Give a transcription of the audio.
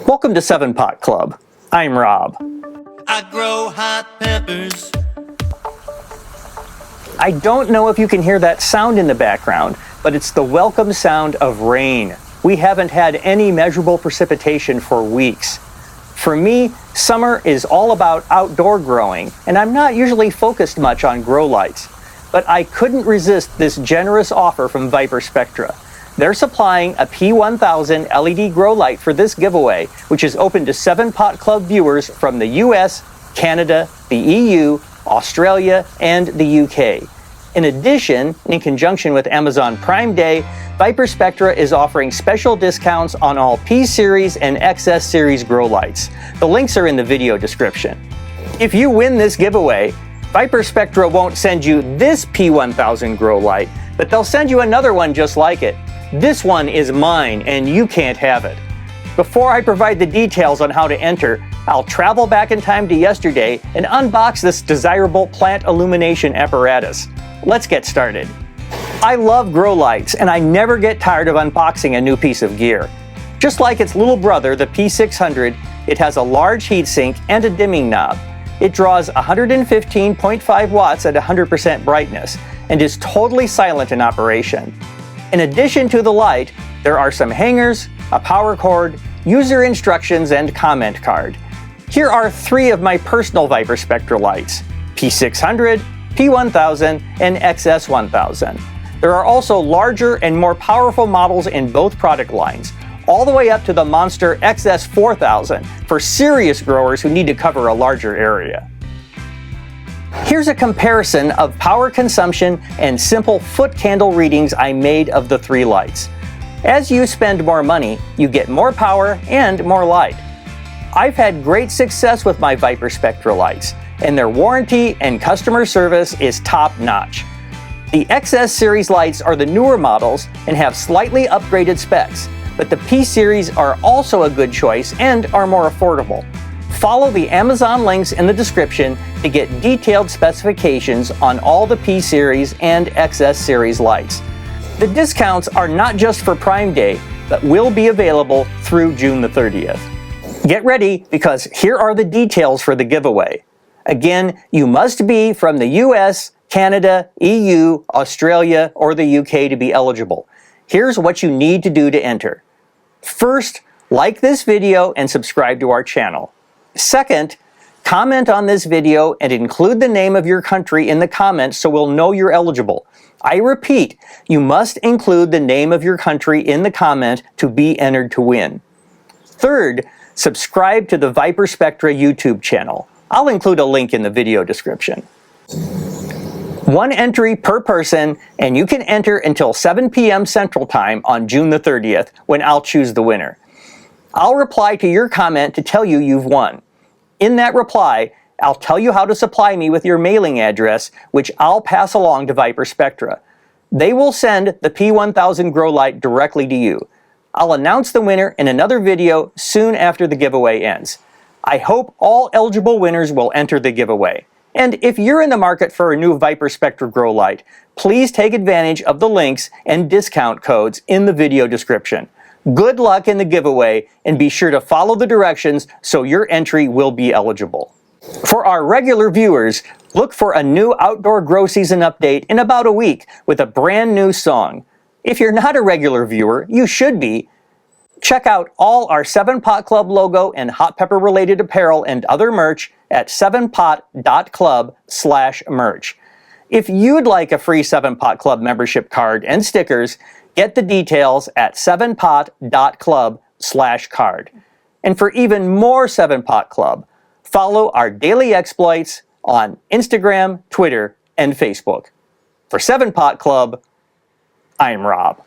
Welcome to 7 Pot Club. I'm Rob. I grow hot peppers. I don't know if you can hear that sound in the background, but it's the welcome sound of rain. We haven't had any measurable precipitation for weeks. For me, summer is all about outdoor growing, and I'm not usually focused much on grow lights. But I couldn't resist this generous offer from VIPARSPECTRA. They're supplying a P1000 LED grow light for this giveaway, which is open to 7 Pot Club viewers from the US, Canada, the EU, Australia, and the UK. In addition, in conjunction with Amazon Prime Day, VIPARSPECTRA is offering special discounts on all P-Series and XS Series grow lights. The links are in the video description. If you win this giveaway, VIPARSPECTRA won't send you this P1000 grow light, but they'll send you another one just like it. This one is mine, and you can't have it. Before I provide the details on how to enter, I'll travel back in time to yesterday and unbox this desirable plant illumination apparatus. Let's get started. I love grow lights, and I never get tired of unboxing a new piece of gear. Just like its little brother, the P600, it has a large heatsink and a dimming knob. It draws 115.5 watts at 100% brightness and is totally silent in operation. In addition to the light, there are some hangers, a power cord, user instructions, and comment card. Here are 3 of my personal VIPARSPECTRA lights: P600, P1000, and XS1000. There are also larger and more powerful models in both product lines, all the way up to the monster XS4000 for serious growers who need to cover a larger area. Here's a comparison of power consumption and simple foot candle readings I made of the 3 lights. As you spend more money, you get more power and more light. I've had great success with my VIPARSPECTRA lights, and their warranty and customer service is top-notch. The XS Series lights are the newer models and have slightly upgraded specs, but the P-Series are also a good choice and are more affordable. Follow the Amazon links in the description to get detailed specifications on all the P-Series and XS Series lights. The discounts are not just for Prime Day, but will be available through June the 30th. Get ready, because here are the details for the giveaway. Again, you must be from the US, Canada, EU, Australia, or the UK to be eligible. Here's what you need to do to enter. First, like this video and subscribe to our channel. Second, comment on this video and include the name of your country in the comments so we'll know you're eligible. I repeat, you must include the name of your country in the comment to be entered to win. Third, subscribe to the VIPARSPECTRA YouTube channel. I'll include a link in the video description. 1 entry per person, and you can enter until 7 p.m. Central Time on June the 30th, when I'll choose the winner. I'll reply to your comment to tell you you've won. In that reply, I'll tell you how to supply me with your mailing address, which I'll pass along to VIPARSPECTRA. They will send the P1000 grow light directly to you. I'll announce the winner in another video soon after the giveaway ends. I hope all eligible winners will enter the giveaway. And if you're in the market for a new VIPARSPECTRA grow light, please take advantage of the links and discount codes in the video description. Good luck in the giveaway, and be sure to follow the directions so your entry will be eligible. For our regular viewers, look for a new outdoor grow season update in about a week with a brand new song. If you're not a regular viewer, you should be. Check out all our 7 Pot Club logo and hot pepper related apparel and other merch at 7pot.club/merch. If you'd like a free 7 Pot Club membership card and stickers, get the details at 7pot.club/card. And for even more 7 Pot Club, follow our daily exploits on Instagram, Twitter, and Facebook. For 7 Pot Club, I'm Rob.